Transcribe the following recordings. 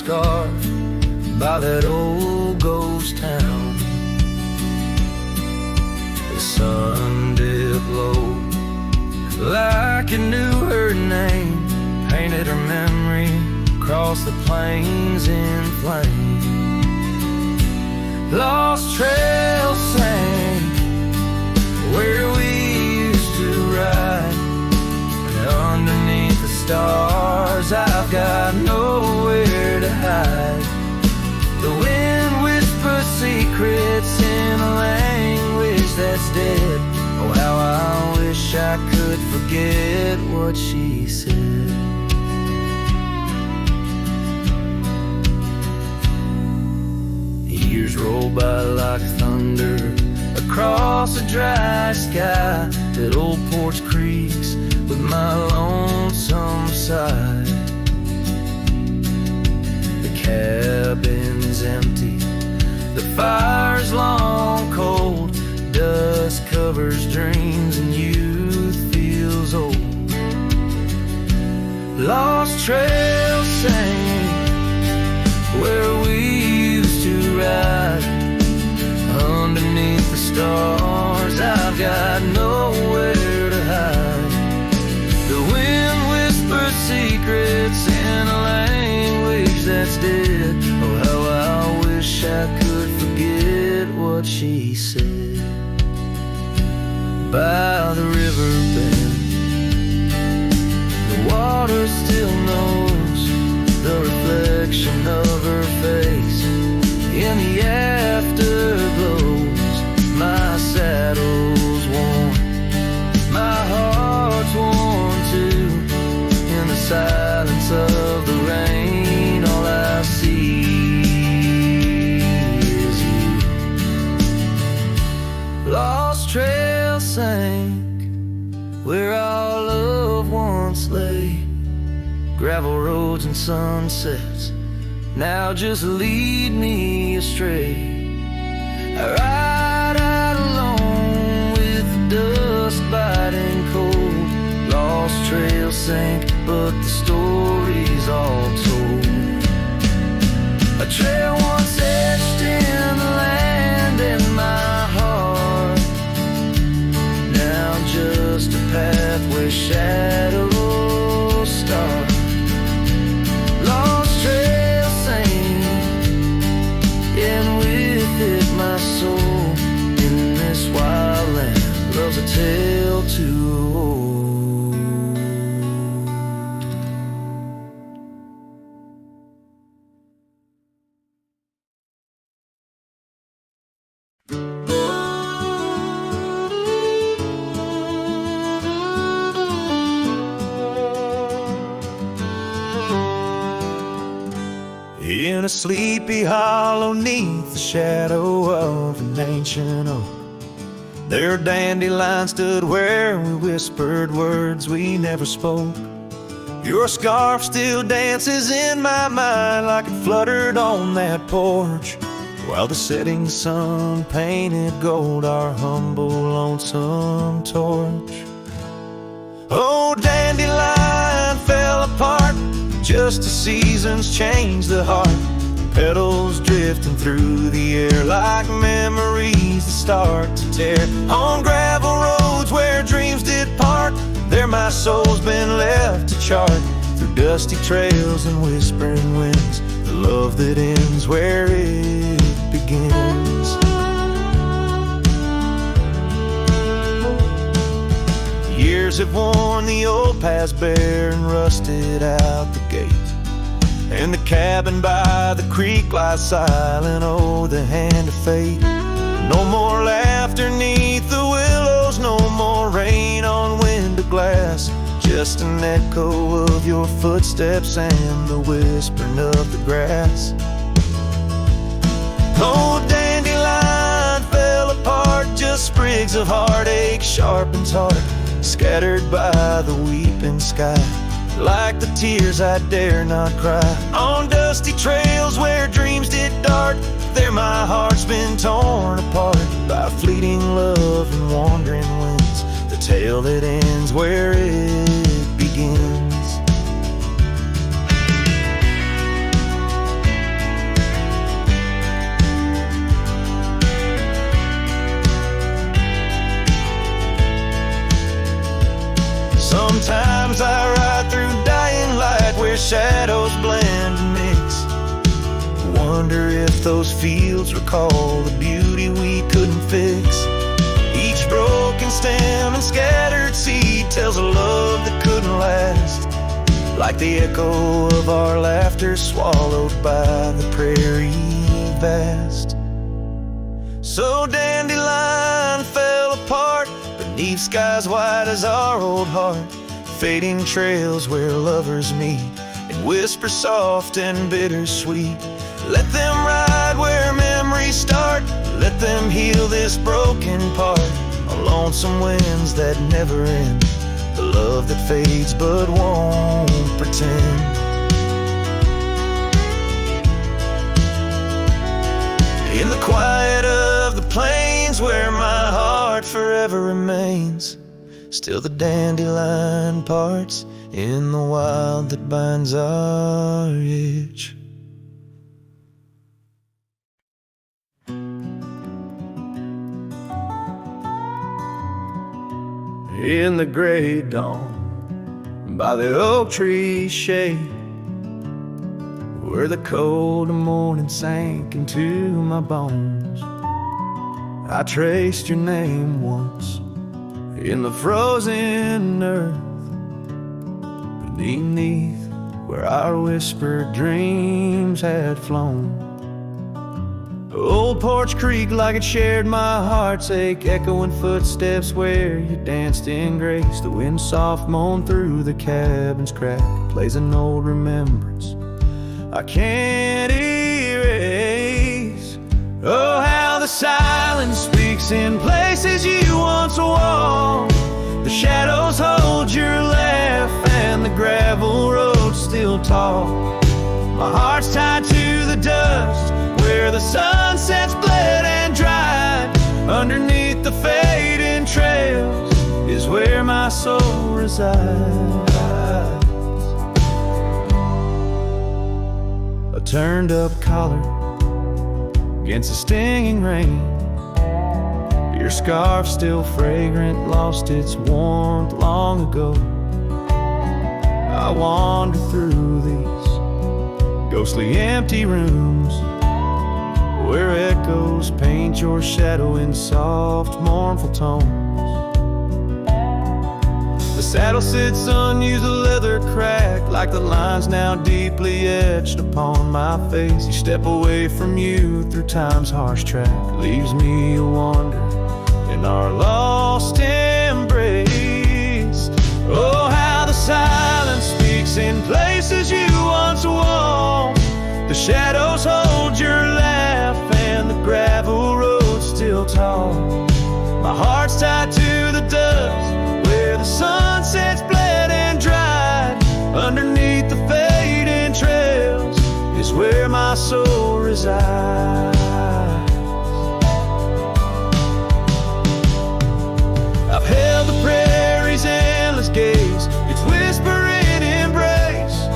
scarf by that old ghost town. The sun dipped low like it knew her name, painted her memory across the plains in flame. Lost trails sang where we used to ride, and underneath the stars I've got nowhere to hide. The wind whispers secrets in a language that's dead. Oh, how I wish I could forget what she said. Years roll by like thunder across a dry sky. That old porch creaks with my lonesome side. The cabin's empty, the fire's long cold. Dust covers dreams and youth feels old. Lost trails sing where we used to ride. Underneath the stars I've got nowhere to hide. The wind whispers secrets in a language that's dead. Oh, how I wish I could forget what she said. By the river bend, the water still knows the reflection of her face in the afterglows. My saddle's worn, my heart's worn too. In the silence of the rain, all I see is you. Lost trail sank where our love once lay. Gravel roads and sunsets now just lead me astray. I ride out alone with the dust biting cold. Lost trails sank, but the story's all told. A trail once etched in the land and my heart, now just a path where shadows start. Lost trail sank, and with it my soul in this wild land loves a tale too old. In a sleepy hollow neath the shadow of an ancient oak, there dandelion stood where we whispered words we never spoke. Your scarf still dances in my mind like it fluttered on that porch, while the setting sun painted gold our humble lonesome torch. Oh, dandelion fell apart, just as seasons change the heart. Petals drifting through the air like memories that start to tear. On gravel roads where dreams did part, there my soul's been left to chart. Through dusty trails and whispering winds, the love that ends where it begins. Years have worn the old paths bare and rusted out the gate, and the cabin by the creek lies silent, oh, the hand of fate. No more laughter neath the willows, no more rain on window glass, just an echo of your footsteps and the whispering of the grass. Oh, dandelion fell apart, just sprigs of heartache sharpens heart, scattered by the weeping sky, like the tears I dare not cry. On dusty trails where dreams did dart, there my heart's been torn apart by fleeting love and wandering winds, the tale that ends where it begins. Sometimes I ride through dying light where shadows blend and mix. Wonder if those fields recall the beauty we couldn't fix. Each broken stem and scattered seed tells a love that couldn't last, like the echo of our laughter swallowed by the prairie vast. So Dandelion fell apart beneath skies white as our old heart, fading trails where lovers meet and whisper soft and bittersweet. Let them ride where memories start, let them heal this broken part, on lonesome winds that never end, the love that fades but won't pretend. In the quiet of the plains where my heart forever remains, still the dandelion parts in the wild that binds our itch. In the gray dawn, by the oak tree shade, where the cold morning sank into my bones, I traced your name once in the frozen earth, beneath where our whispered dreams had flown. Old Porch Creek like it shared my heart's ache, echoing footsteps where you danced in grace. The wind soft moaned through the cabin's crack, plays an old remembrance I can't erase. Oh, how the silence speaks in places you once walked. The shadows hold your laugh and the gravel road still talk. My heart's tied to the dust where the sunsets bled and dried. Underneath the fading trails is where my soul resides. A turned up collar against the stinging rain, your scarf still fragrant, lost its warmth long ago. I wander through these ghostly empty rooms where echoes paint your shadow in soft, mournful tones. The saddle sits unused, the leather cracked, like the lines now deeply etched upon my face. You step away from you through time's harsh track, leaves me a wander in our lost embrace. Oh, how the silence speaks in places you once walked. The shadows hold your laugh and the gravel road still tall. My heart's tied to the dust where the sunsets bled and dried. Underneath the fading trails is where my soul resides. I've held the prairie's endless gaze, its whispering embrace.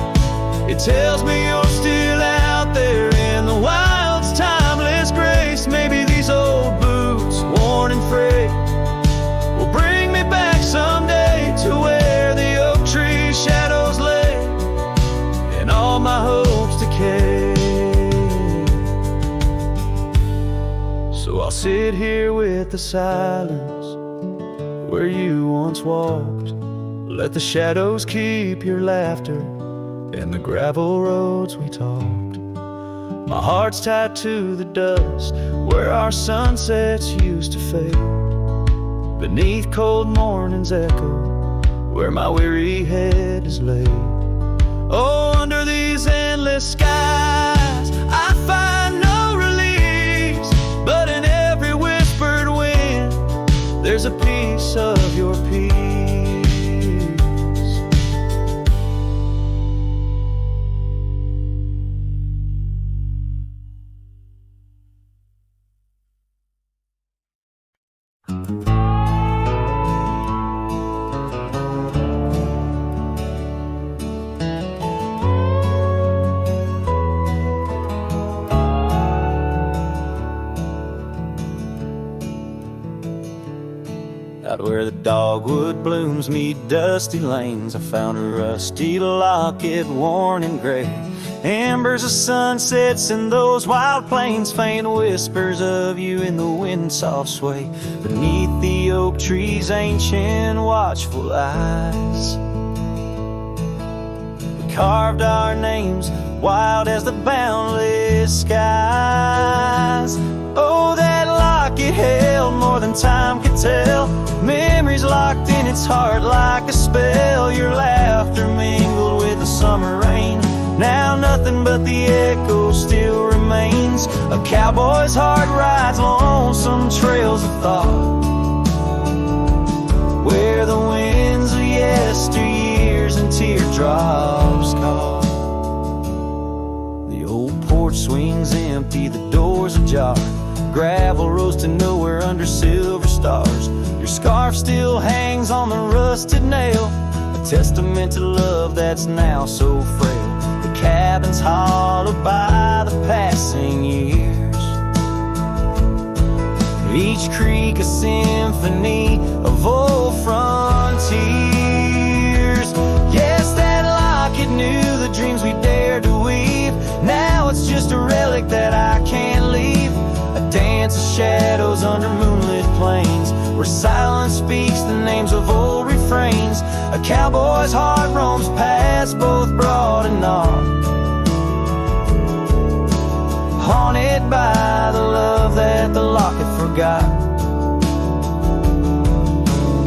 It tells me you're still out there in the wild's timeless grace. Maybe these old boots, worn and frayed, will bring me back someday to where the oak tree shadows lay and all my hopes decay. So I'll sit here with the silence where you once walked. Let the shadows keep your laughter and the gravel roads we talked. My heart's tied to the dust where our sunsets used to fade. Beneath cold morning's echo where my weary head is laid. Oh, under these endless skies I find no release, but in every whispered wind there's a piece of your peace. Out where the dogwood blooms meet dusty lanes, I found a rusty locket worn and gray. Embers of sunsets in those wild plains, faint whispers of you in the wind's soft sway. Beneath the oak trees, ancient watchful eyes. We carved our names wild as the boundless skies. Oh, that locket held more than time could tell. Memories locked in its heart like a spell. Your laughter mingled with the summer rain. Now nothing but the echo still remains. A cowboy's heart rides lonesome trails of thought, where the winds of yesteryears and teardrops caught. The old porch swings empty, the doors ajar. Gravel rose to nowhere under silver stars. Your scarf still hangs on the rusted nail, a testament to love that's now so frail. The cabin's hollowed by the passing years, each creek a symphony of old frontiers. Yes, that locket knew the dreams we dared to weave. Now it's just a relic that I can't leave, a dance of shadows under moonlit plains, where silence speaks the names of old refrains. A cowboy's heart roams past both broad and narrow, haunted by the love that the locket forgot.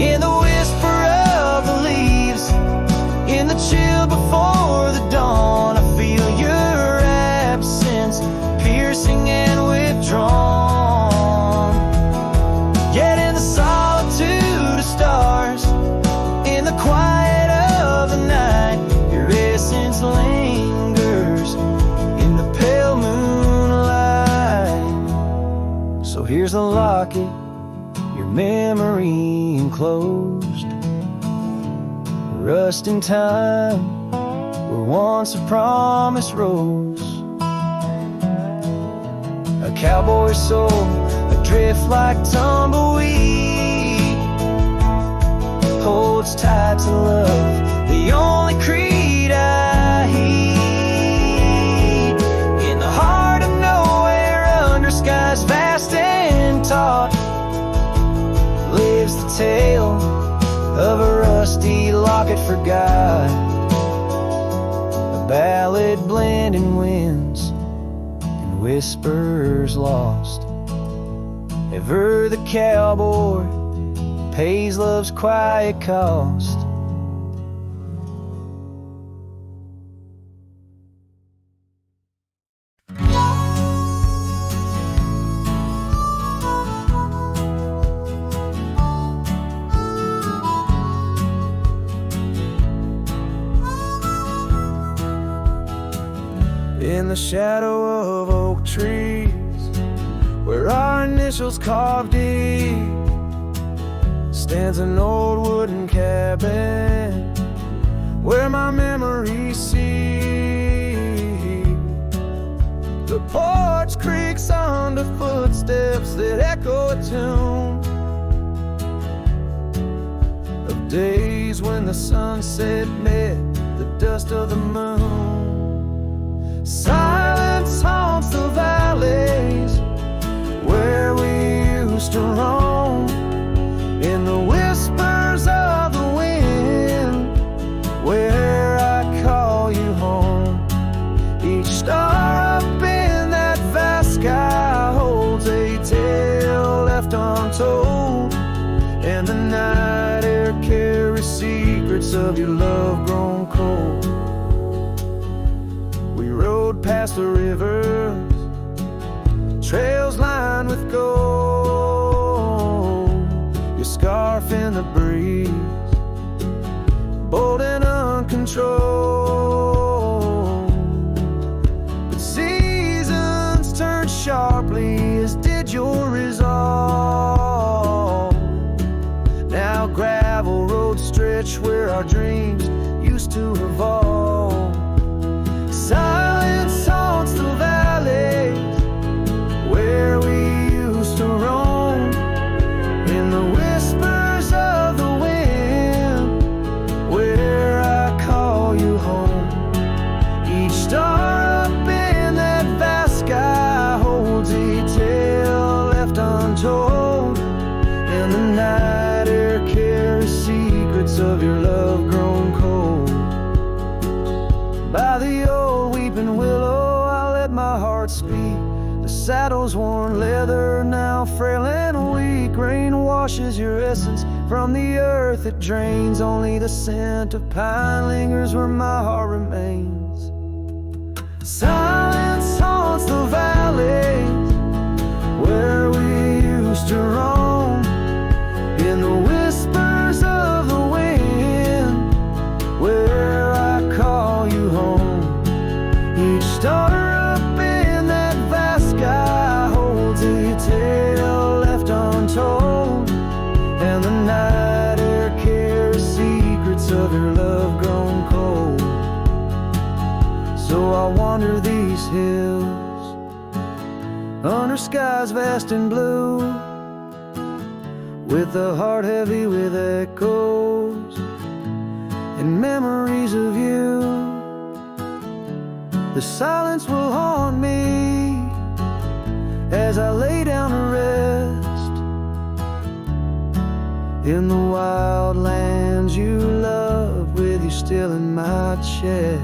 In the whisper of the leaves, in the chill before the dawn, I feel your absence, piercing and withdrawn. Yet in the solitude of stars, in the quiet of the night, your essence lingers in the pale moonlight. So here's the locket, your memory enclosed, rust in time where once a promise rose. A cowboy's soul adrift like tumbleweed, holds tight to love, the only creed I heed. In the heart of nowhere, under skies vast and taut, lives the tale of a rusty locket forgot, a ballad blending winds and whispers lost. Ever the cowboy pays love's quiet cost. In the shadow of oak trees, where our initials carved deep, stands an old wooden cabin where my memories see. The porch creaks under footsteps that echo a tune of days when the sunset met the dust of the moon. Silence haunts the valleys where we used to roam, in the whispers of the wind where I call you home. Each star up in that vast sky holds a tale left untold, and the night air carries secrets of your love grown cold. We rode past the rivers, trails lined with gold, your scarf in the breeze, bold and uncontrolled. But seasons turned sharply, as did your resolve. Now gravel roads stretch where our dreams used to revolve. Silence haunts the valleys where we used to roam, in the whispers of hearts speak. The saddle's worn leather, now frail and weak. Rain washes your essence from the earth it drains. Only the scent of pine lingers where my heart remains. Silence haunts the valleys where we used to roam. In the whispers of the wind, where I call you home. Each star up in that vast sky holds a tale left untold, and the night air carries secrets of your love grown cold. So I wander these hills under skies vast and blue, with a heart heavy with echoes and memories of you. The silence will haunt me as I lay down to rest in the wild lands you love, with you still in my chest.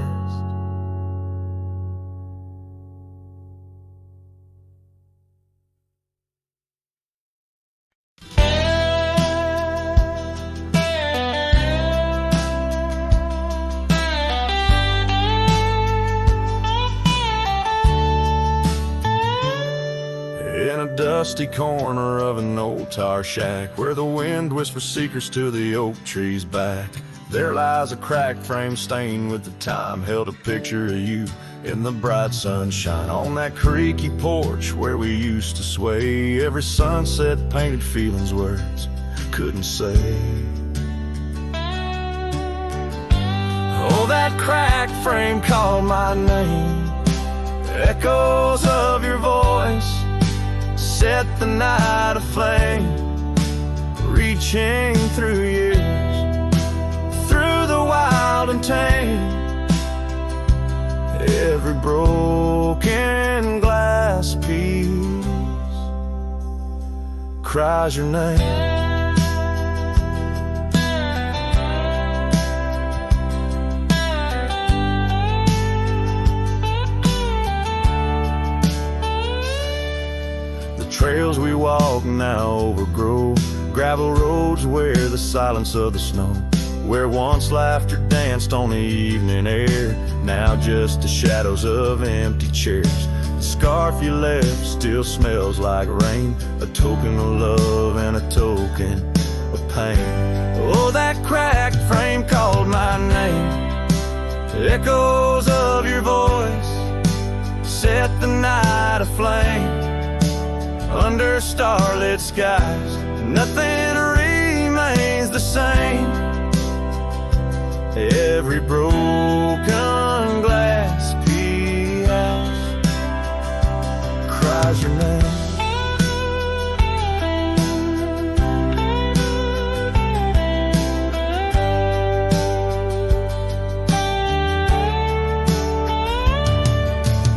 Dusty corner of an old tar shack, where the wind whispers secrets to the oak tree's back, there lies a cracked frame stained with the time, held a picture of you in the bright sunshine. On that creaky porch where we used to sway, every sunset painted feelings words couldn't say. Oh, that cracked frame called my name, echoes of your voice set the night aflame, reaching through years, through the wild and tame. Every broken glass piece cries your name. Trails we walk now overgrow, gravel roads where the silence of the snow, where once laughter danced on the evening air, now just the shadows of empty chairs. The scarf you left still smells like rain, a token of love and a token of pain. Oh, that cracked frame called my name, echoes of your voice set the night aflame. Under starlit skies, nothing remains the same. Every broken glass piece cries your name.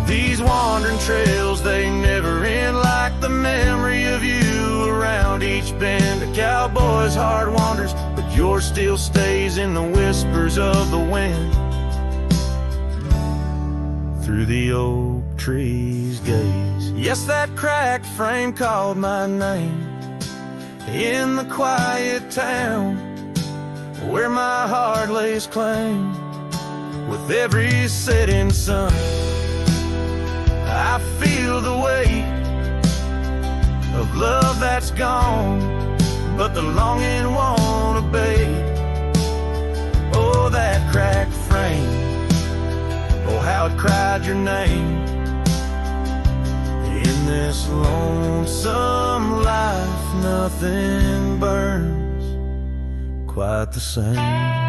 These wandering trails, they never end, like the memory of you around each bend. A cowboy's heart wanders, but yours still stays in the whispers of the wind. Through the oak tree's gaze, yes, that cracked frame called my name. In the quiet town where my heart lays claim, with every setting sun I feel the weight of love that's gone, but the longing won't abate. Oh, that cracked frame, oh, how it cried your name. In this lonesome life, nothing burns quite the same.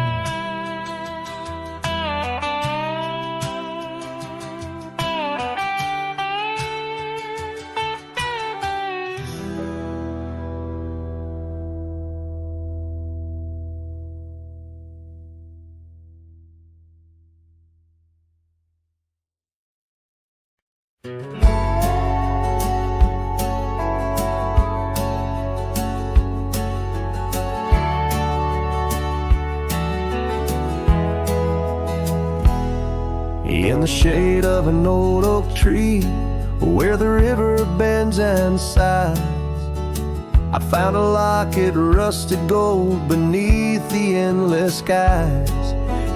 In the shade of an old oak tree, where the river bends and sighs. I found a locket, rusted gold beneath the endless skies.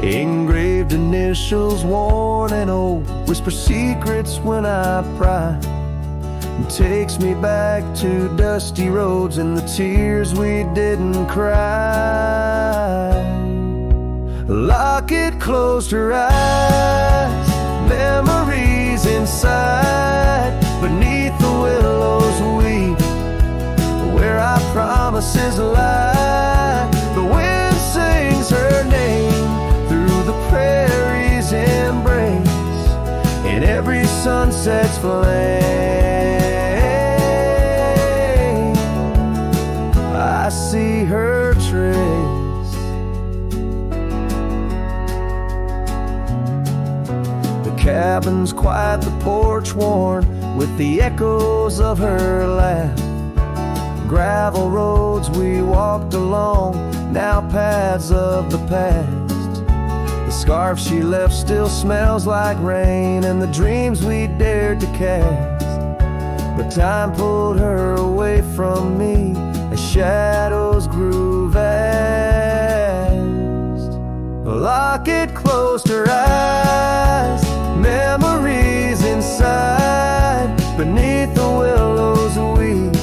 Engraved initials, worn and old, whisper secrets when I pry. It takes me back to dusty roads and the tears we didn't cry. Locket closed her eyes, memories inside. Beneath the willows weep, where our promises lie. The wind sings her name through the prairie's embrace, in every sunset's flame I see her trace. The cabin's quiet, the porch worn with the echoes of her laugh. Gravel roads we walked along, now paths of the past. The scarf she left still smells like rain, and the dreams we dared to cast. But time pulled her away from me as shadows grew vast. The locket closed her eyes, memories inside. Beneath the willows weep,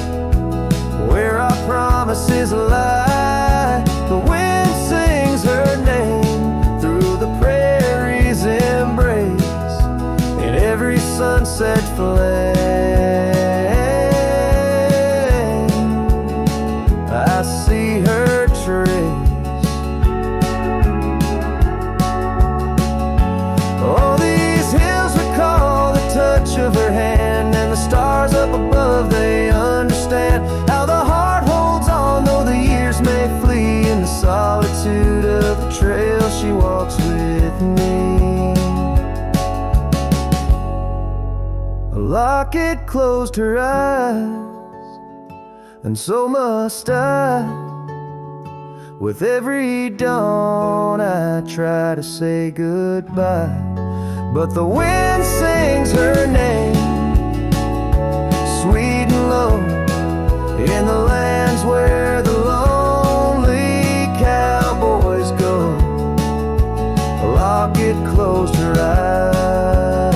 where our promises lie. The wind sings her name through the prairie's embrace, in every sunset flame I see her trace. All these hills recall the touch of her hand, and the stars up above, they understand how the heart holds on, though the years may flee. In the solitude of the trail she walks with me. A locket closed her eyes, and so must I. With every dawn I try to say goodbye, but the wind sings her name, sweet and low, in the lands where the lonely cowboys go. A locket closed her eyes,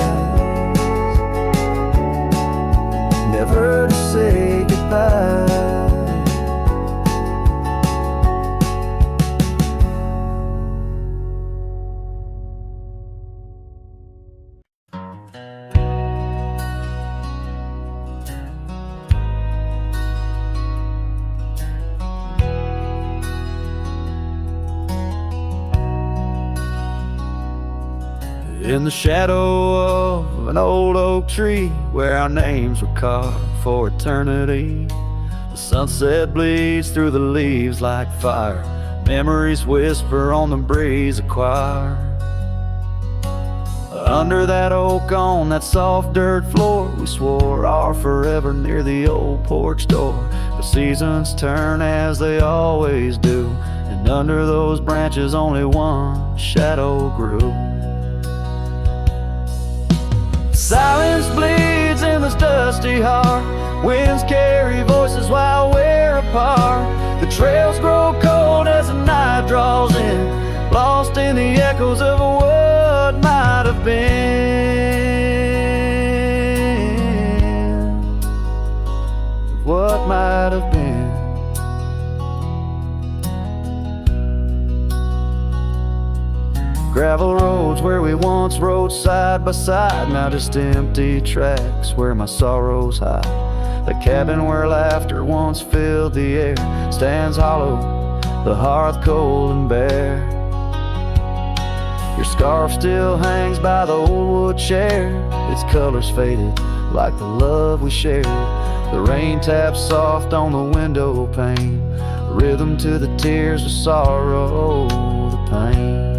never to say goodbye. In the shadow of an old oak tree, where our names were carved for eternity, the sunset bleeds through the leaves like fire. Memories whisper on the breeze a choir. Under that oak, on that soft dirt floor, we swore our forever near the old porch door. The seasons turn as they always do, and under those branches only one shadow grew. Silence bleeds in this dusty heart. Winds carry voices while we're apart. The trails grow cold as the night draws in, lost in the echoes of what might have been. What might have been. Gravel roads where we once rode side by side, now just empty tracks where my sorrows hide. The cabin where laughter once filled the air stands hollow, the hearth cold and bare. Your scarf still hangs by the old wood chair, its colors faded like the love we shared. The rain taps soft on the window pane, rhythm to the tears of sorrow, the pain.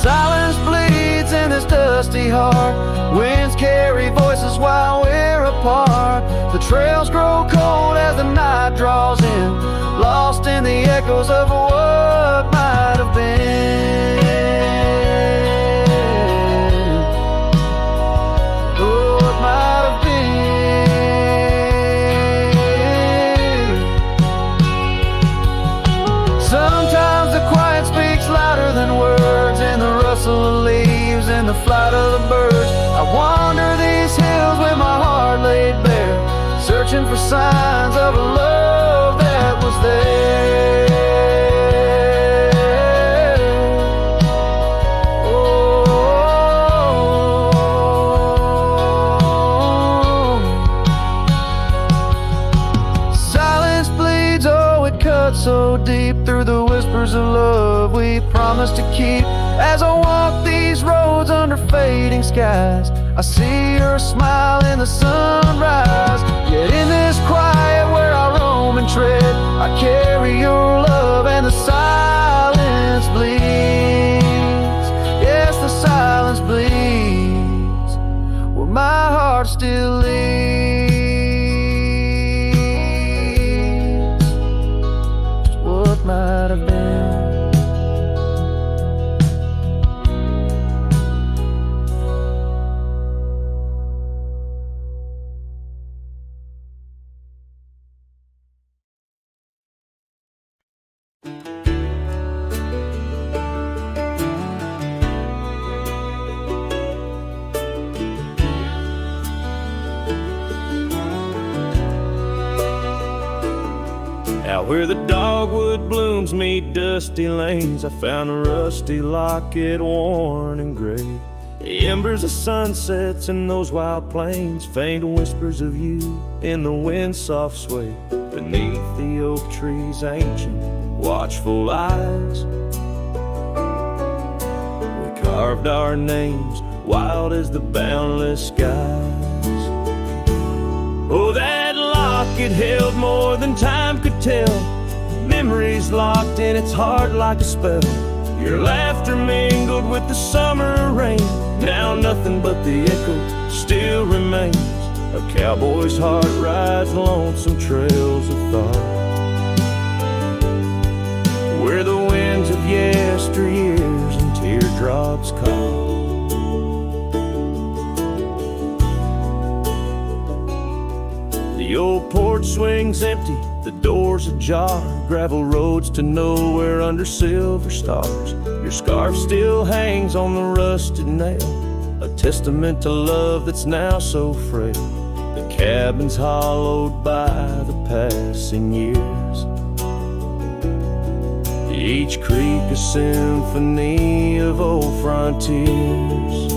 Silence bleeds in this dusty heart. Winds carry voices while we're apart. The trails grow cold as the night draws in, lost in the echoes of what might have been. flight of the birds. I wander these hills with my heart laid bare, searching for signs of a love that was there. So deep through the whispers of love we promised to keep. As I walk these roads under fading skies, I see your smile in the sunrise. Yet in this quiet where I roam and tread, I carry your love and the silence bleeds. Yes, the silence bleeds where my heart still leads. Might have been. Out where the dogwood blooms meet dusty lanes, I found a rusty locket worn and gray. The embers of sunsets in those wild plains, faint whispers of you in the wind's soft sway. Beneath the oak tree's ancient, watchful eyes, we carved our names, wild as the boundless skies. Oh, that locket held more than time could tell, memories locked in its heart like a spell. Your laughter mingled with the summer rain, now nothing but the echo still remains. A cowboy's heart rides lonesome trails of thought, where the winds of yesteryears and teardrops caught. The old porch swings empty, the doors ajar, gravel roads to nowhere under silver stars. Your scarf still hangs on the rusted nail, a testament to love that's now so frail. The cabin's hollowed by the passing years, each creek a symphony of old frontiers.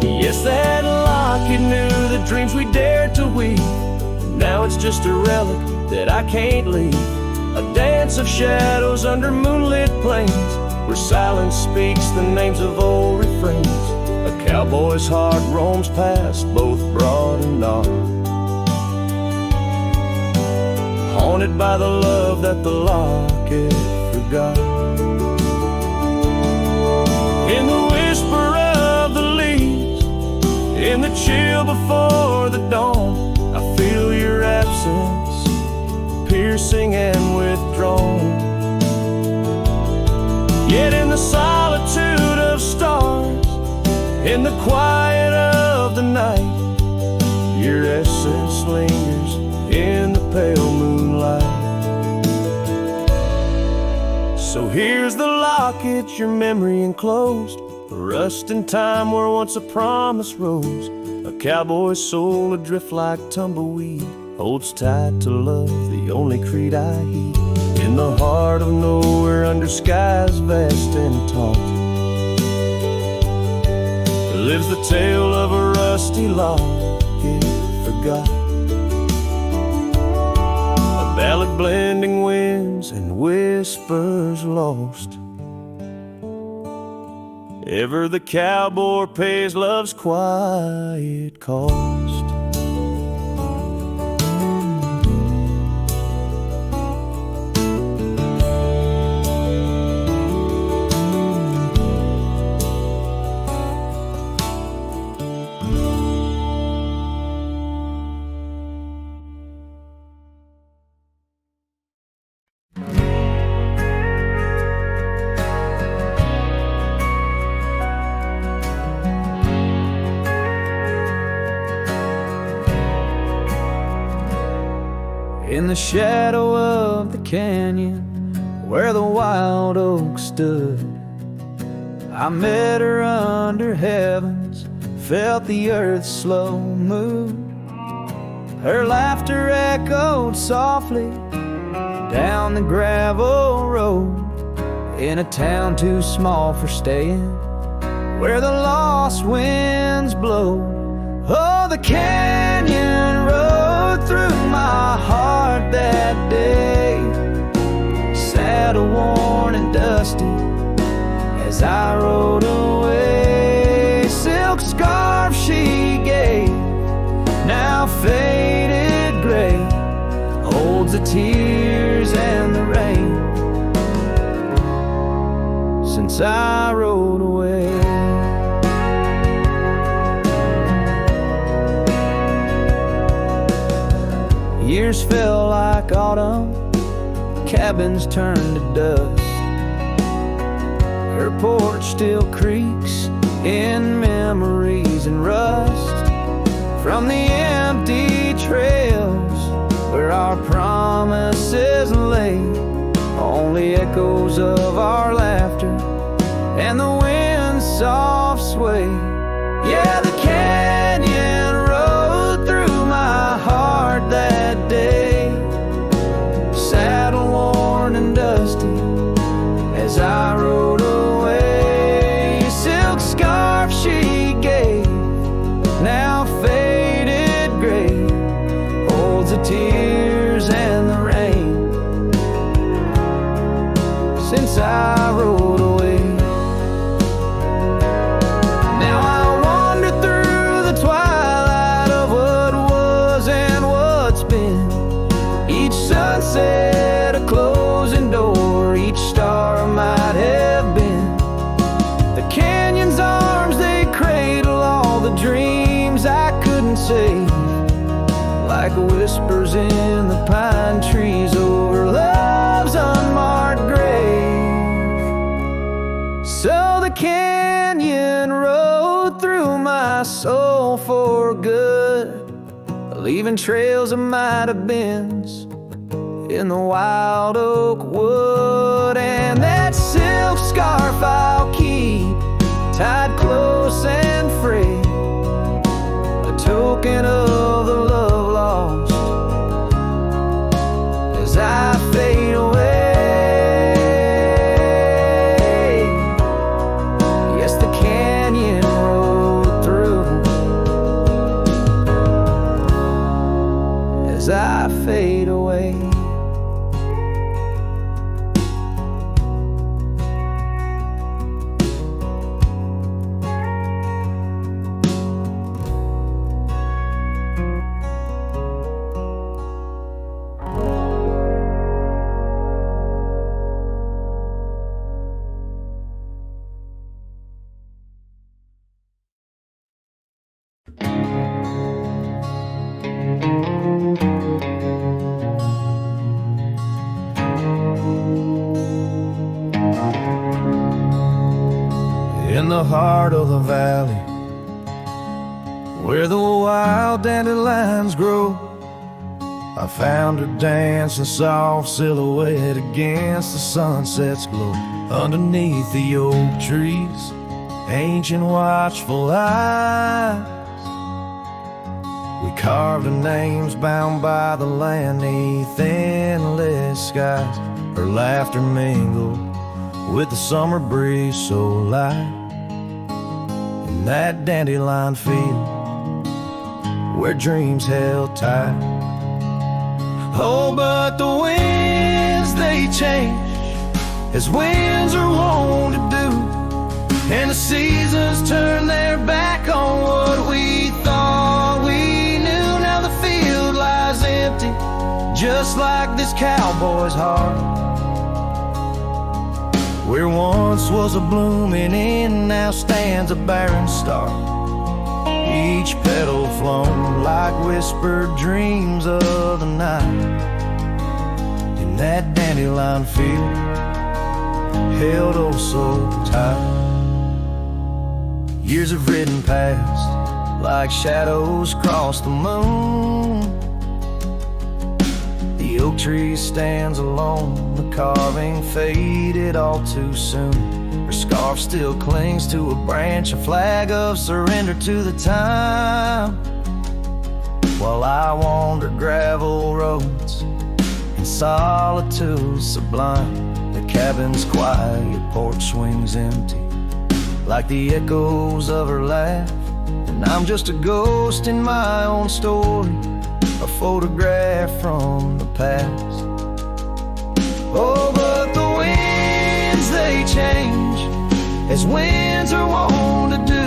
Yes, that locket knew the dreams we dared to weave. Now it's just a relic that I can't leave, a dance of shadows under moonlit plains, where silence speaks the names of old refrains. A cowboy's heart roams past both broad and dark, haunted by the love that the locket forgot. In the whisper of the leaves, in the chill before the dawn, I feel your absence, piercing and withdrawn. Yet in the solitude of stars, in the quiet of the night, your essence lingers in the pale moonlight. So here's the locket, your memory enclosed, a rust in time where once a promise rose. A cowboy's soul adrift like tumbleweed holds tight to love, the only creed I heed. In the heart of nowhere under skies vast and tall, lives the tale of a rusty locket forgot, a ballad blending winds and whispers lost. Ever the cowboy pays love's quiet cost. In the shadow of the canyon where the wild oak stood, I met her under heavens, felt the earth's slow move. Her laughter echoed softly down the gravel road, in a town too small for staying, where the lost winds blow. Oh, the canyon rode through my heart that day, saddle worn and dusty as I rode away. Silk scarf she gave, now faded gray, holds the tears and the rain since I rode away. Years fell like autumn, cabins turned to dust. Her porch still creaks in memories and rust from the empty trails where our promises lay. Only echoes of our laughter and the wind's soft sway. Yeah, the canyon rode through my heart that day, saddle worn and dusty as I rode away. Silk scarf she gave, now faded gray, holds the tears and the rain since I rode away. Now I wander through the twilight of what was and what's been. Each sunset a closing door, each star might have been. The canyon's arms, they cradle all the dreams I couldn't save, like whispers in the pine trees over love's unmarked grave. So the canyon rode through my soul for good, leaving trails of might have beens in the wild oak wood. And that silk scarf I'll keep tied close and free, a token of the love lost as I fade away. Yes, the canyon rode through as I fade away. In the heart of the valley, where the wild dandelions grow, I found her dancing soft silhouette against the sunset's glow. Underneath the oak trees, ancient watchful eyes, we carved her names bound by the land neath endless skies. Her laughter mingled with the summer breeze so light, in that dandelion field where dreams held tight. Oh, but the winds, they change as winds are wont to do, and the seasons turn their back on what we thought we knew. Now the field lies empty, just like this cowboy's heart, where once was a blooming inn, now stands a barren star. Each petal flown like whispered dreams of the night, in that dandelion field held oh so tight. Years have ridden past like shadows cross the moon. The oak tree stands alone, the carving faded all too soon. Her scar scarf still clings to a branch, a flag of surrender to the time. While I wander gravel roads in solitude sublime, the cabin's quiet, porch swings empty, like the echoes of her laugh. And I'm just a ghost in my own story, a photograph from the past. Oh, but the winds, they change, as winds are wont to do,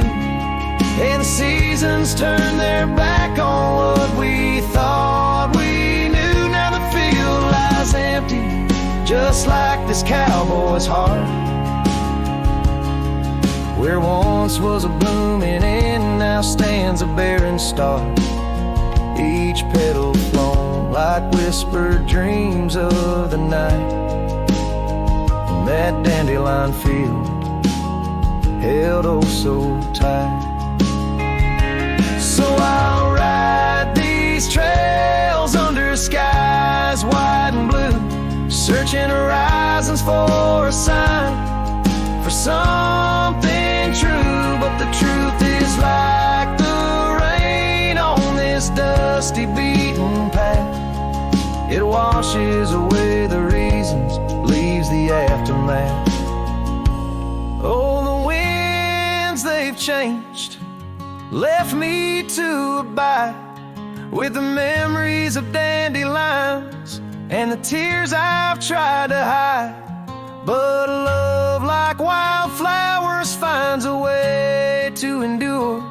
and the seasons turn their back on what we thought we knew. Now the field lies empty, just like this cowboy's heart, where once was a blooming inn, now stands a barren star. Each petal flown like whispered dreams of the night, in that dandelion field held oh so tight. So I'll ride these trails under skies wide and blue, searching horizons for a sign, for something true. But the truth is like the rain on this dusty beaten path, it washes away the reasons, leaves the aftermath. Oh, the winds, they've changed, left me to abide with the memories of dandelions and the tears I've tried to hide. But a love like wildflowers finds a way to endure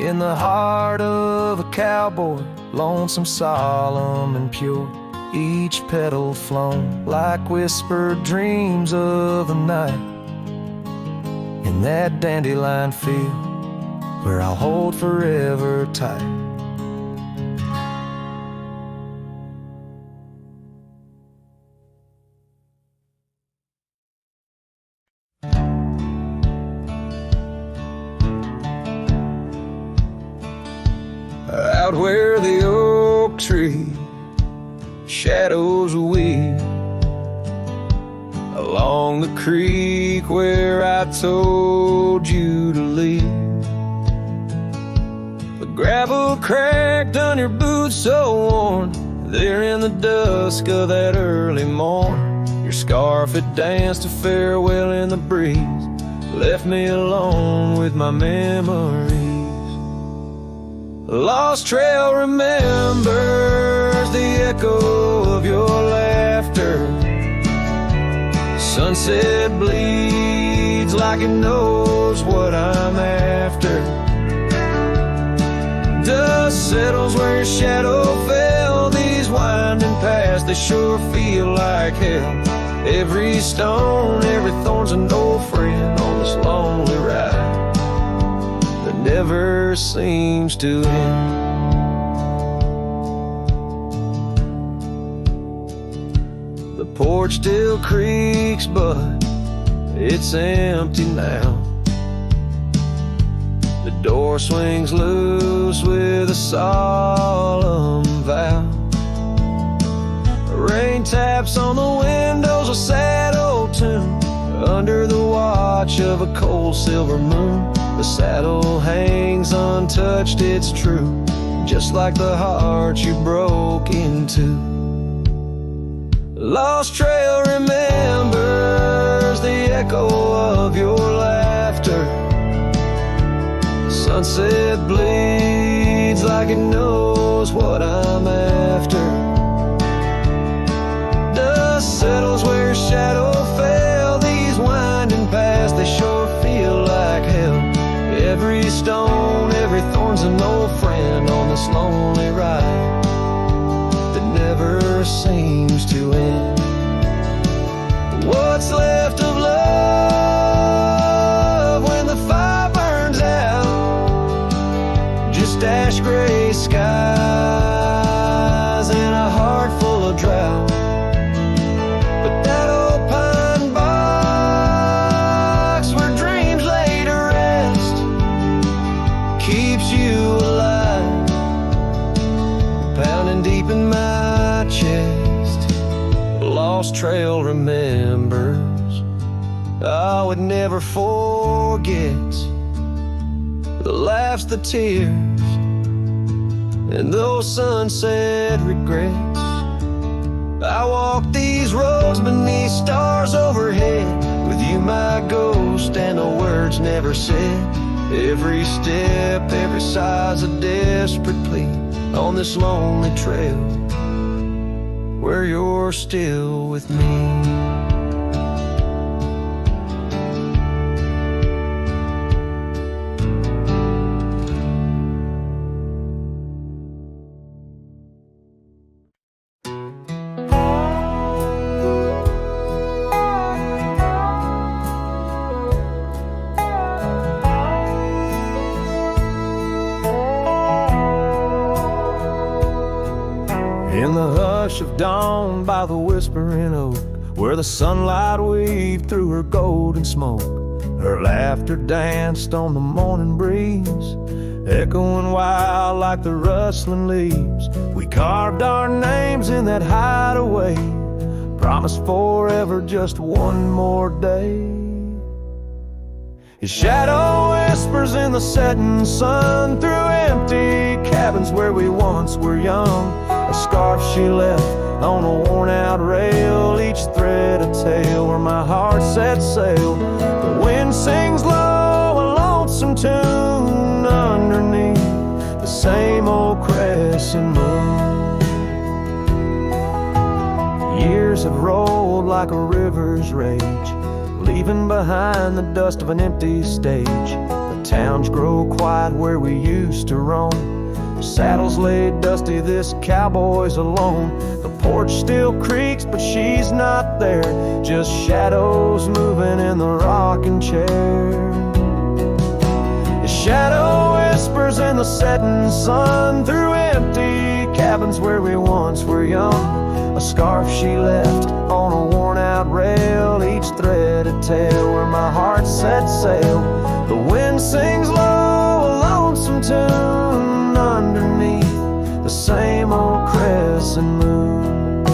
in the heart of a cowboy, lonesome, solemn, and pure. Each petal flown like whispered dreams of the night, in that dandelion field where I'll hold forever tight. Out where the oak tree shadows weave, along the creek where I told you to leave, the gravel cracked on your boots so worn there in the dusk of that early morn. Your scarf had danced a farewell in the breeze, left me alone with my memories. Lost trail remembers the echo of your laughter. Sunset bleeds like it knows what I'm after. Dust settles where your shadow fell. These winding paths, they sure feel like hell. Every stone, every thorn's an old friend on this lonely ride that never seems to end. The porch still creaks, but it's empty now. The door swings loose with a solemn vow. Rain taps on the windows, a sad old tune, under the watch of a cold silver moon. The saddle hangs untouched, it's true, just like the heart you broke into. Lost trail remembers the echo of your laughter. Sunset bleeds like it knows what I'm after. Dust settles where your shadow fell. These winding paths, they sure feel like hell. Every stone, every thorn's an old friend on this lonely ride that never seems to end. What's left of love when the fire burns out? Just ash gray skies and a heart full of drought. But that old pine box where dreams lay to rest keeps you alive, pounding deep in my chest. Lost trail remembers, oh, it never forgets the laughs, the tears, and those sunset regrets. I walk these roads beneath stars overhead, with you my ghost and the words never said. Every step, every sigh's a desperate plea on this lonely trail where you're still with me. In the hush of dawn by the whispering oak, where the sunlight weaved through her golden smoke, her laughter danced on the morning breeze, echoing wild like the rustling leaves. We carved our names in that hideaway, promised forever just one more day. His shadow whispers in the setting sun through empty cabins where we once were young. A scarf she left on a worn-out rail, each thread a tale where my heart set sail. The wind sings low, a lonesome tune underneath the same old crescent moon. Years have rolled like a river's rage, leaving behind the dust of an empty stage. The towns grow quiet where we used to roam, saddles laid dusty, this cowboy's alone. The porch still creaks, but she's not there, just shadows moving in the rocking chair. His shadow whispers in the setting sun through empty cabins where we once were young. A scarf she left on a worn-out rail, each thread a tale where my heart set sail. The wind sings low, a lonesome tune underneath the same old crescent moon.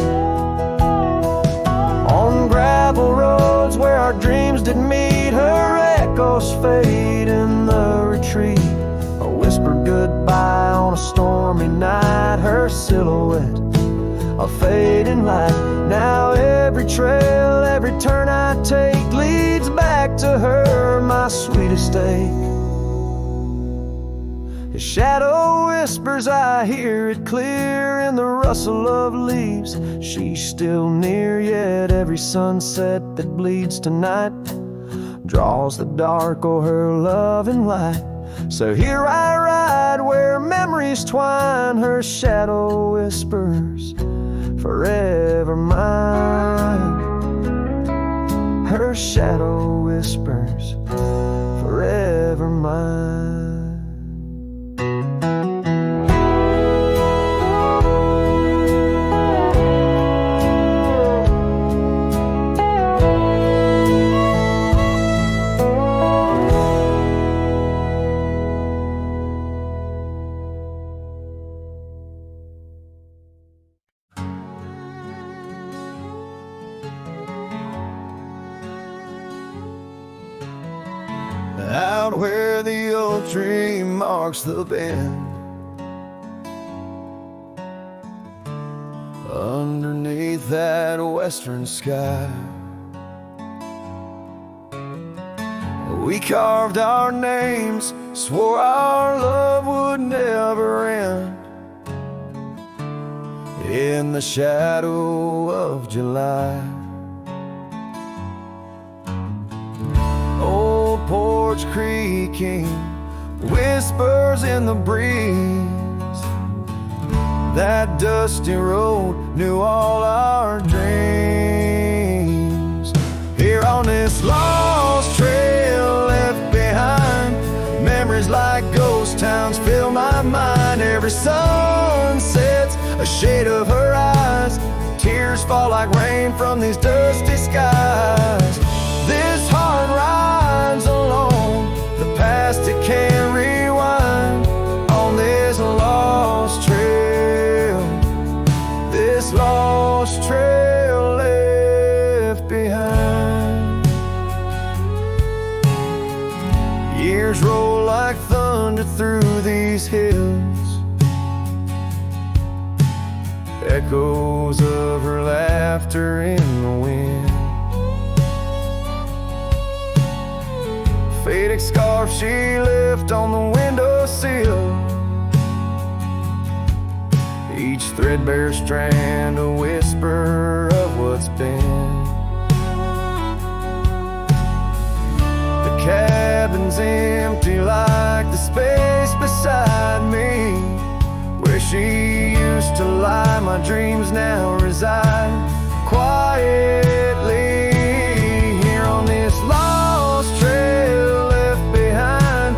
On gravel roads where our dreams did meet, her echoes fade in the retreat. A whispered goodbye on a stormy night, her silhouette a fading light. Now every trail, every turn I take leads back to her, my sweetest ache. His shadow whispers, I hear it clear in the rustle of leaves. She's still near, yet every sunset that bleeds tonight draws the dark o'er her loving light. So here I ride where memories twine, her shadow whispers, forever mine. Her shadow whispers, forever mine. Out where the old tree marks the bend, underneath that western sky, we carved our names, swore our love would never end. In the shadow of July, porch creaking, whispers in the breeze. That dusty road knew all our dreams. Here on this lost trail left behind, memories like ghost towns fill my mind. Every sun sets a shade of her eyes, tears fall like rain from these dusty skies. This heart rides alone, the past it can't rewind. On this lost trail, this lost trail left behind. Years roll like thunder through these hills, echoes of her laughter in the wind. Faded scarf she left on the windowsill, each threadbare strand a whisper of what's been. The cabin's empty like the space beside me, where she used to lie. My dreams now reside quietly here on this lost trail left behind.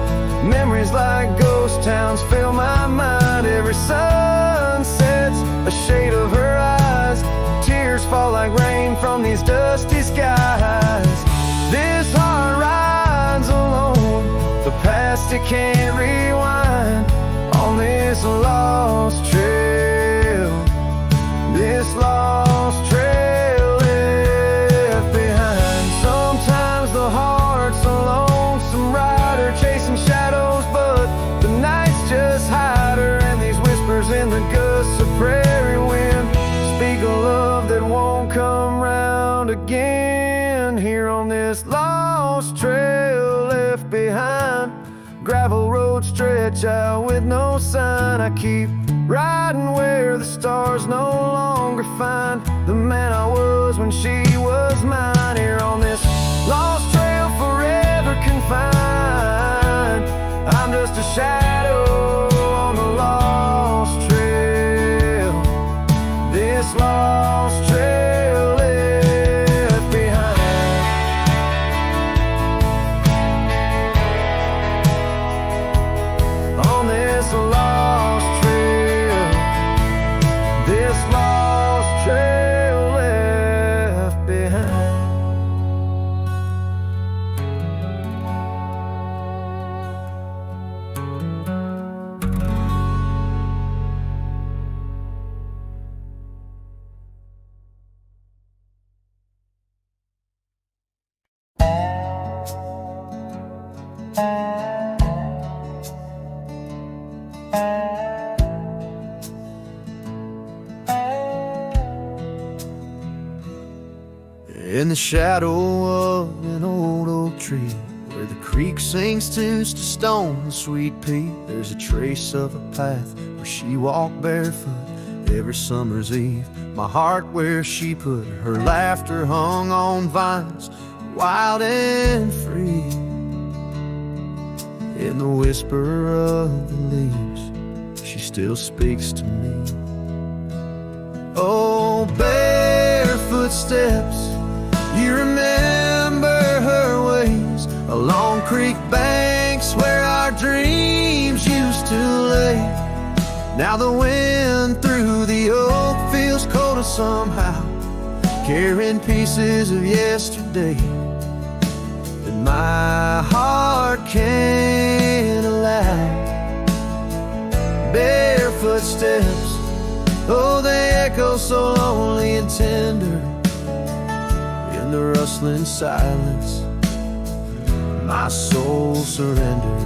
Memories like ghost towns fill my mind. Every sun sets a shade of her eyes, tears fall like rain from these dusty skies. This heart rides alone, the past it can't rewind. On this lost trail, this lost trail left behind. Sometimes the heart's a lonesome rider chasing shadows, but the nights just hide her. And these whispers in the gusts of prairie wind speak a love that won't come round again. Here on this lost trail left behind, gravel road stretch out with no sign. I keep riding where the stars no longer find the man I was when she was mine. Here on this lost trail forever confined, I'm just a shadow on the lost trail. This lost trail left behind. On this lost trail, this lost trail left behind. In the shadow of an old oak tree, where the creek sings tunes to stone and sweet pea, there's a trace of a path where she walked barefoot every summer's eve. My heart where she put her laughter hung on vines, wild and free. In the whisper of the leaves, she still speaks to me. Oh, barefoot steps, you remember her ways along creek banks where our dreams used to lay. Now the wind through the oak feels colder somehow, carrying pieces of yesterday that my heart can't allow. Barefoot steps, oh, they echo so lonely and tender. In the rustling silence, my soul surrenders.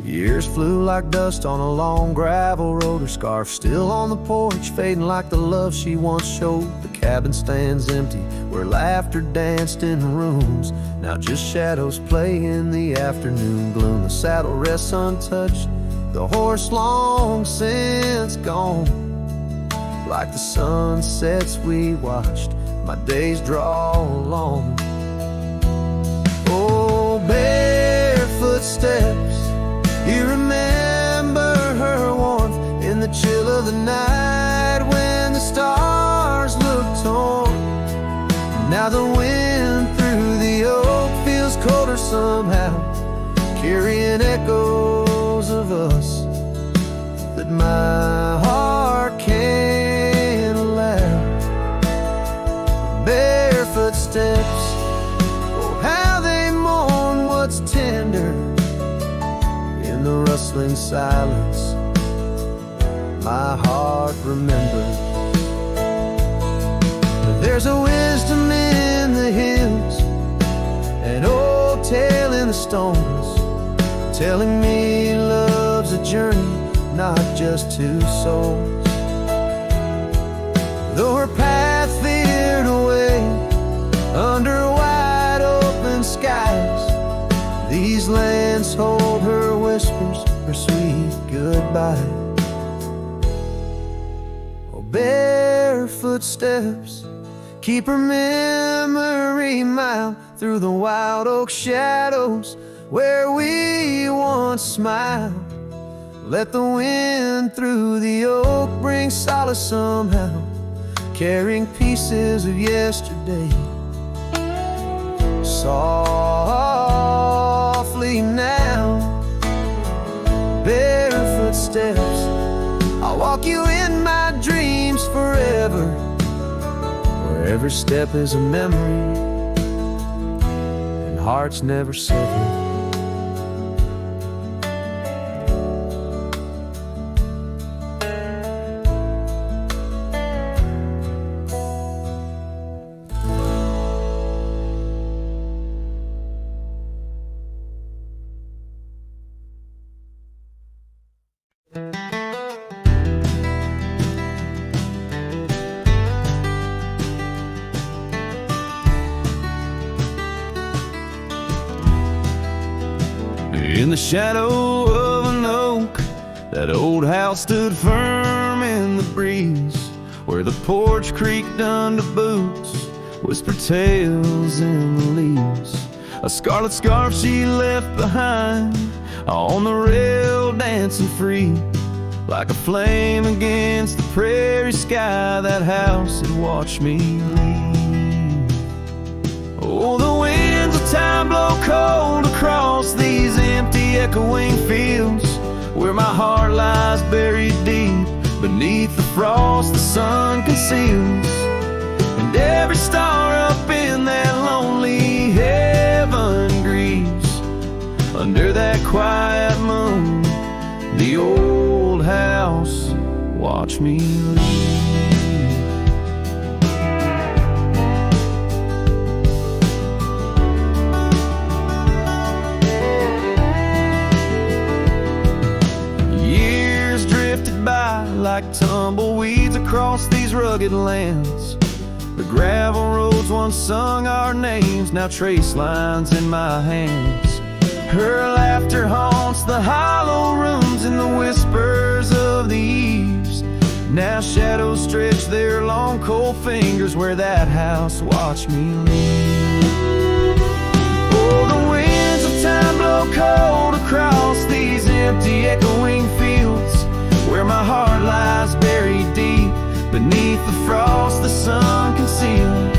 Years flew like dust on a long gravel road. Her scarf still on the porch, fading like the love she once showed. The cabin stands empty where laughter danced in the rooms. Now just shadows play in the afternoon gloom. The saddle rests untouched, the horse long since gone. Like the sunsets we watched, my days draw long. Oh, barefoot steps, you remember her warmth in the chill of the night when the stars looked torn. Now the wind through the oak feels colder somehow, carrying echoes of us that my heart can't allow. Barefoot steps, oh how they mourn what's tender. In the rustling silence, my heart remembers. There's a wisdom stones, telling me love's a journey, not just two souls. Though her path veered away under wide open skies, these lands hold her whispers, her sweet goodbye. Oh, barefoot steps keep her memory mild through the wild oak shadows where we once smiled. Let the wind through the oak bring solace somehow, carrying pieces of yesterday. Softly now, barefoot steps, I'll walk you in my dreams forever, where every step is a memory and hearts never sever. In the shadow of an oak, that old house stood firm in the breeze, where the porch creaked under boots, whispered tales in the leaves. A scarlet scarf she left behind, on the rail dancing free, like a flame against the prairie sky. That house had watched me leave. Oh, the winds of time blow cold across these empty echoing fields, where my heart lies buried deep beneath the frost the sun conceals. And every star up in that lonely heaven grieves under that quiet moon. The old house watched me leave. Like tumbleweeds across these rugged lands, the gravel roads once sung our names, now trace lines in my hands. Her laughter haunts the hollow rooms and the whispers of the eaves. Now shadows stretch their long cold fingers where that house watched me leave. Oh, the winds of time blow cold across these empty echoing fields, where my heart lies buried deep beneath the frost the sun conceals.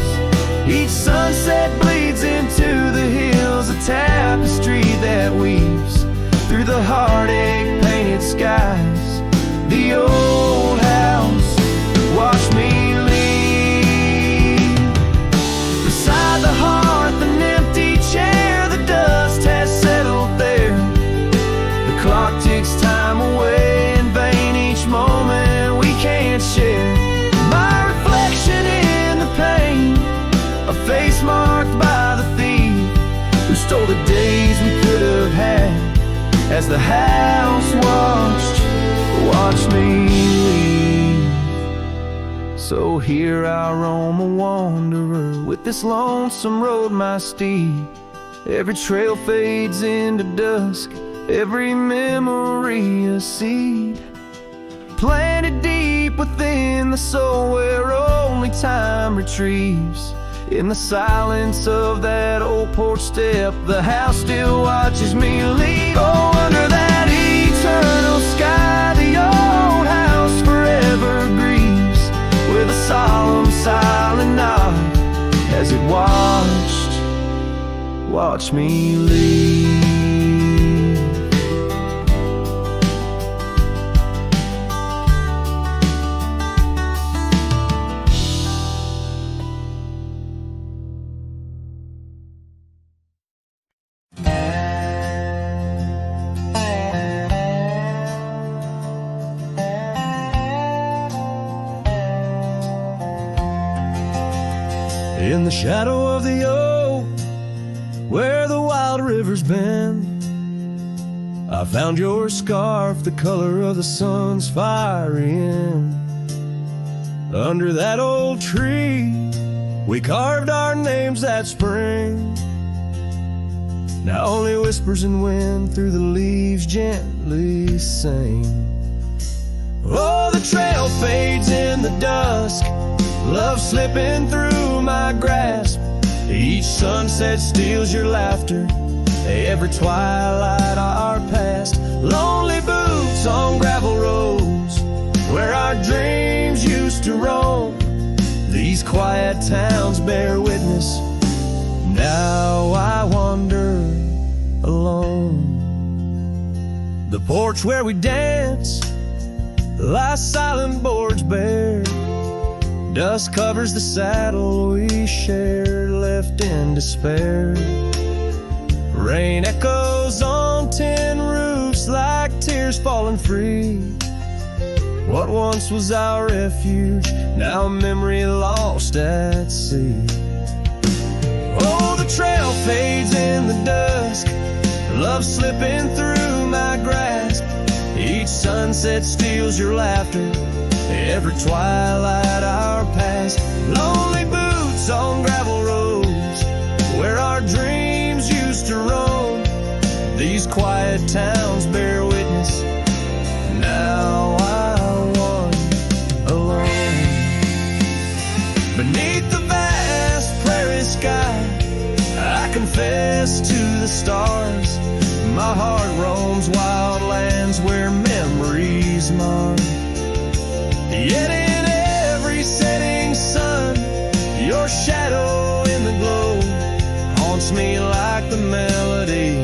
Each sunset bleeds into the hills, a tapestry that weaves through the heartache painted skies. The old house watched me leave. Beside the hearth, an empty chair, the dust has settled there. The clock ticks time away, moment we can't share. My reflection in the pain, a face marked by the thief who stole the days we could have had, as the house watched me leave. So here I roam a wanderer, with this lonesome road my steed. Every trail fades into dusk, every memory a seed planted deep within the soul, where only time retrieves. In the silence of that old porch step, the house still watches me leave. Oh, under that eternal sky, the old house forever grieves, with a solemn silent nod as it watched me leave. In the shadow of the oak, where the wild river's bend. I found your scarf, the color of the sun's fiery end. Under that old tree, we carved our names that spring. Now only whispers and wind through the leaves gently sing. Oh, the trail fades in the dusk, love slipping through my grasp. Each sunset steals your laughter, every twilight our past. Lonely boots on gravel roads, where our dreams used to roam. These quiet towns bear witness, now I wander alone. The porch where we dance lies silent, boards bare. Dust covers the saddle we shared, left in despair. Rain echoes on tin roofs like tears falling free. What once was our refuge, now a memory lost at sea. Oh, the trail fades in the dusk, love slipping through my grasp. Each sunset steals your laughter, every twilight our past. Lonely boots on gravel roads, where our dreams used to roam. These quiet towns bear witness, now I wander alone. Beneath the vast prairie sky, I confess to the stars. My heart roams wild lands where memories mar. Yet in every setting sun, your shadow in the glow haunts me like the melody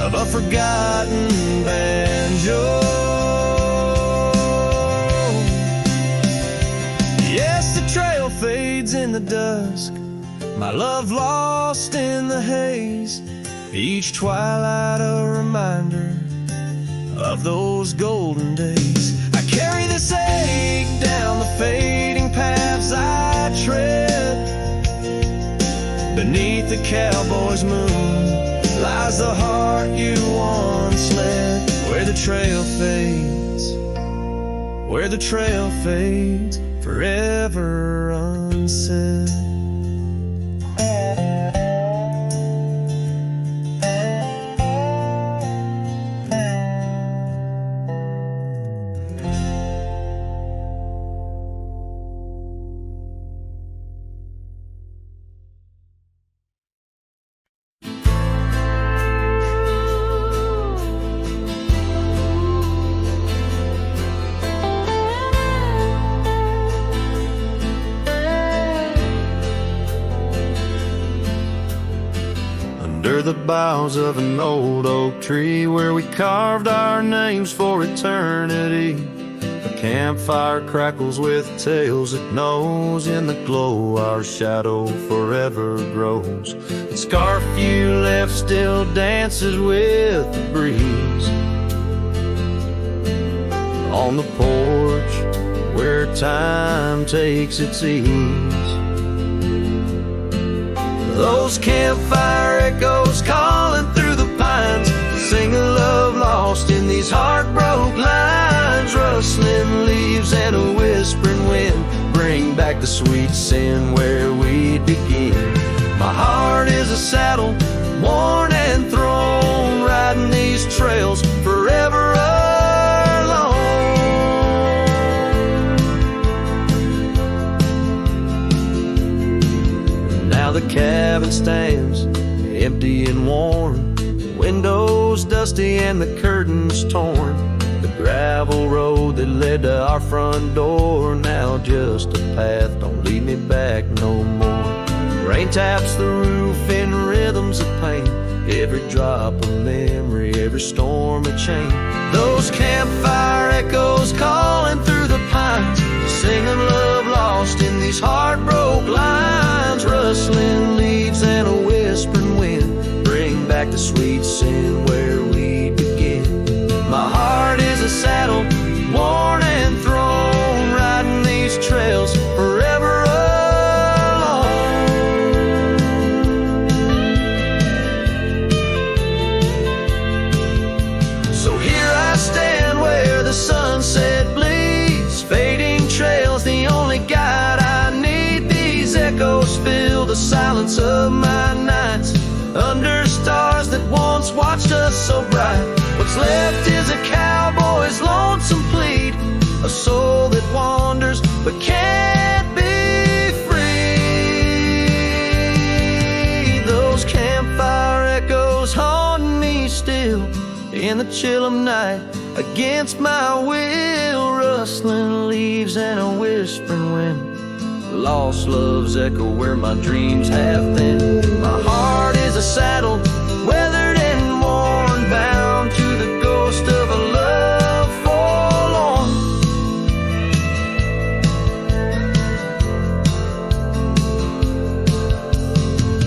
of a forgotten banjo. Yes, the trail fades in the dusk, my love lost in the haze. Each twilight a reminder of those golden days. I carry this ache down the fading paths I tread. Beneath the cowboy's moon lies the heart you once led. Where the trail fades, where the trail fades, forever unsaid. Under the boughs of an old oak tree, where we carved our names for eternity. A campfire crackles with tales it knows. In the glow our shadow forever grows. The scarf you left still dances with the breeze. On the porch where time takes its ease, those campfire echoes calling through the pines sing a love lost in these heartbroken lines. Rustling leaves and a whispering wind bring back the sweet sin where we begin. My heart is a saddle, worn and thrown, riding these trails forever alone. Now the cabin stands empty and worn, windows dusty and the curtains torn. The gravel road that led to our front door, now just a path, don't lead me back no more. Rain taps the roof in rhythms of pain, every drop of memory, every storm a chain. Those campfire echoes calling through the pines, singing love lost in these heartbroken lines. Rustling leaves and a whispering wind bring back the sweet sin where we begin. My heart is a saddle, worn and thrown, riding these trails forever alone. silence of my nights, under stars that once watched us so bright. What's left is a cowboy's lonesome plead, a soul that wanders but can't be free. Those campfire echoes haunt me still in the chill of night, against my will, rustling leaves and a whispering wind. Lost loves echo where my dreams have been. My heart is a saddle, weathered and worn, bound to the ghost of a love forlorn.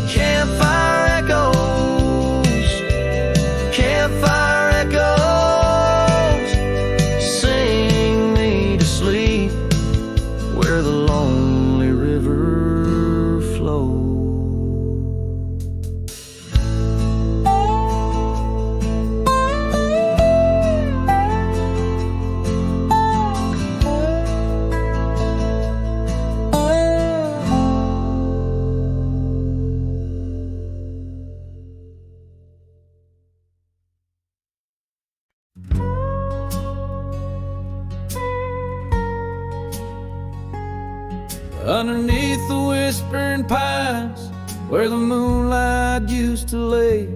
Campfire echoes, campfire echoes, sing me to sleep where the lonely river flows. Underneath the whispering pines, where the moonlight used to lay,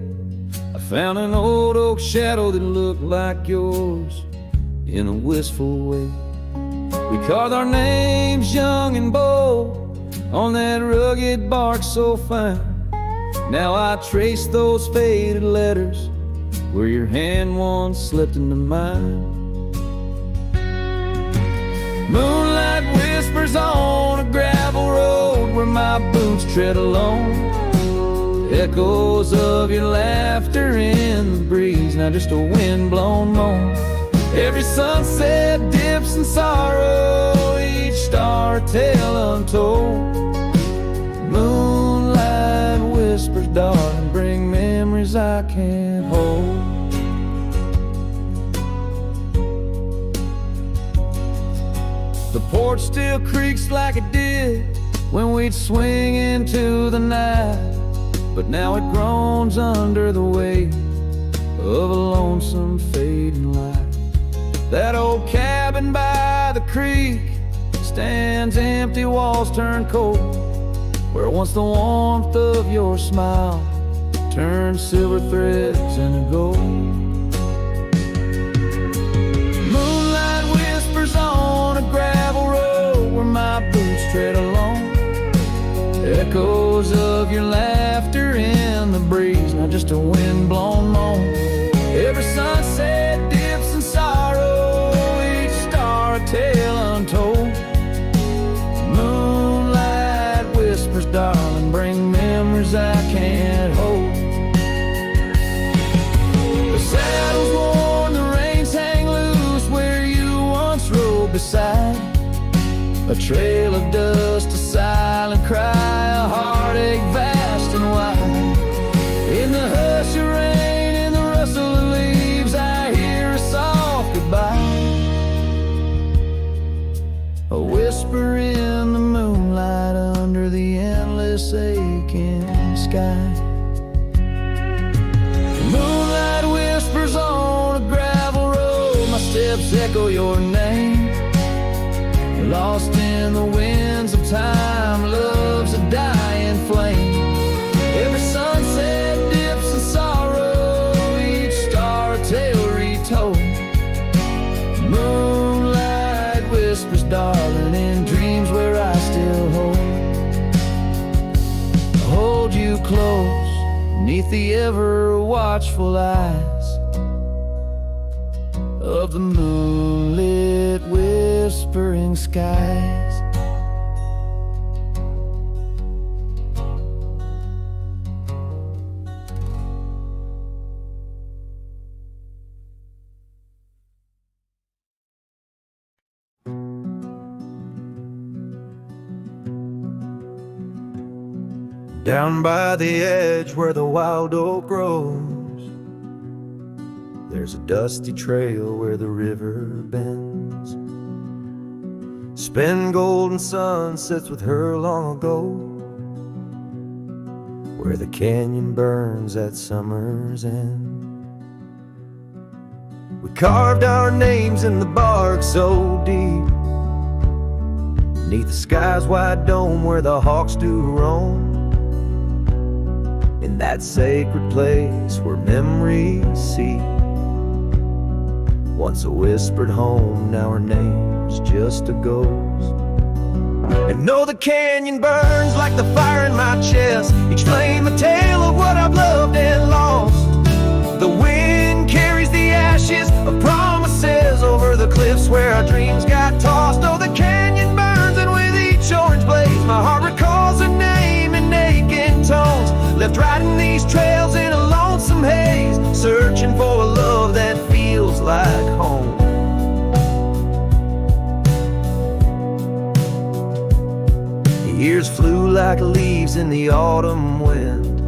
I found an old oak shadow that looked like yours in a wistful way. We carved our names young and bold on that rugged bark so fine. Now I trace those faded letters where your hand once slipped into mine. Moonlight whispers on a gravel road where my boots tread alone. Echoes of your laughter in the breeze, now just a wind-blown moan. Every sunset dips in sorrow, each star a tale untold. Moonlight whispers, darling, bring memories I can't hold. The porch still creaks like it did when we'd swing into the night, but now it groans under the weight of a lonesome fading light. That old cabin by the creek stands empty, walls turn cold, where once the warmth of your smile turned silver threads into gold. Moonlight whispers on a gravel road where my boots tread alone. Echoes of your laughter in the breeze, not just a wind-blown moan. Every sunset dips in sorrow, each star a tale untold. Moonlight whispers, darling, bring memories I can't hold. The saddle's worn, the reins hang loose where you once rode beside. A trail of dust, a silent cry, a heartache vast and wide. In the hush of rain, in the rustle of leaves, I hear a soft goodbye. A whisper in the moonlight under the endless aching sky. Moonlight whispers on a gravel road, my steps echo your name. Lost in the winds of time, love's a dying flame. Every sunset dips in sorrow, each star a tale retold. Moonlight whispers, darling, in dreams where I still hold you close, neath the ever watchful eyes of the moonlit whispering skies. Down by the edge where the wild oak grows, there's a dusty trail where the river bends. Spend golden sunsets with her long ago. where the canyon burns at summer's end. We carved our names in the bark so deep, beneath the sky's wide dome where the hawks do roam. In that sacred place where memories seep, once a whispered home, now her name's just a ghost. And though the canyon burns like the fire in my chest, each flame a tale of what I've loved and lost. The wind carries the ashes of promises over the cliffs where our dreams got tossed. Oh, the canyon burns, and with each orange blaze my heart recalls a name in aching tones, left riding these trails in a lonesome haze, searching for a love that feels like home. Years flew like leaves in the autumn wind.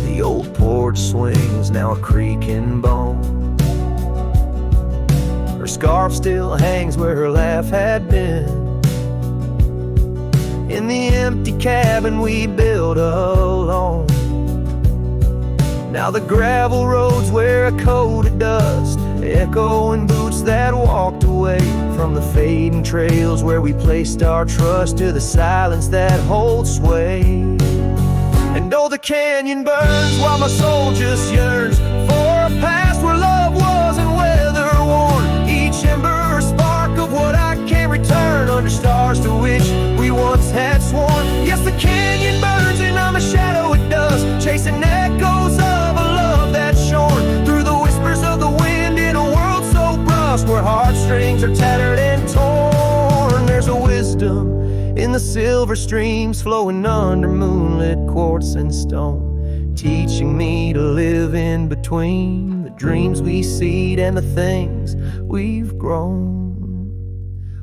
The old porch swings now a creaking bone. Her scarf still hangs where her laugh had been, in the empty cabin we built alone. Now the gravel roads wear a coat of dust, echoing boots that walked away from the fading trails where we placed our trust, to the silence that holds sway. And oh, the canyon burns while my soul just yearns for a past where love wasn't weather worn. Each ember a spark of what I can't return, under stars to which we once had sworn. Yes, the canyon burns and I'm a shadow it does, chasing echoes of a love that's shorn through the whispers of the wind in a world so brusque where heartstrings are tattered and torn. There's a wisdom in the silver streams flowing under moonlit quartz and stone, teaching me to live in between the dreams we seed and the things we've grown.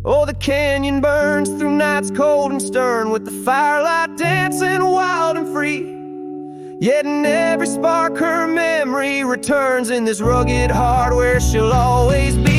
Oh, the canyon burns through nights cold and stern, with the firelight dancing wild and free. Yet in every spark her memory returns, in this rugged heart where she'll always be.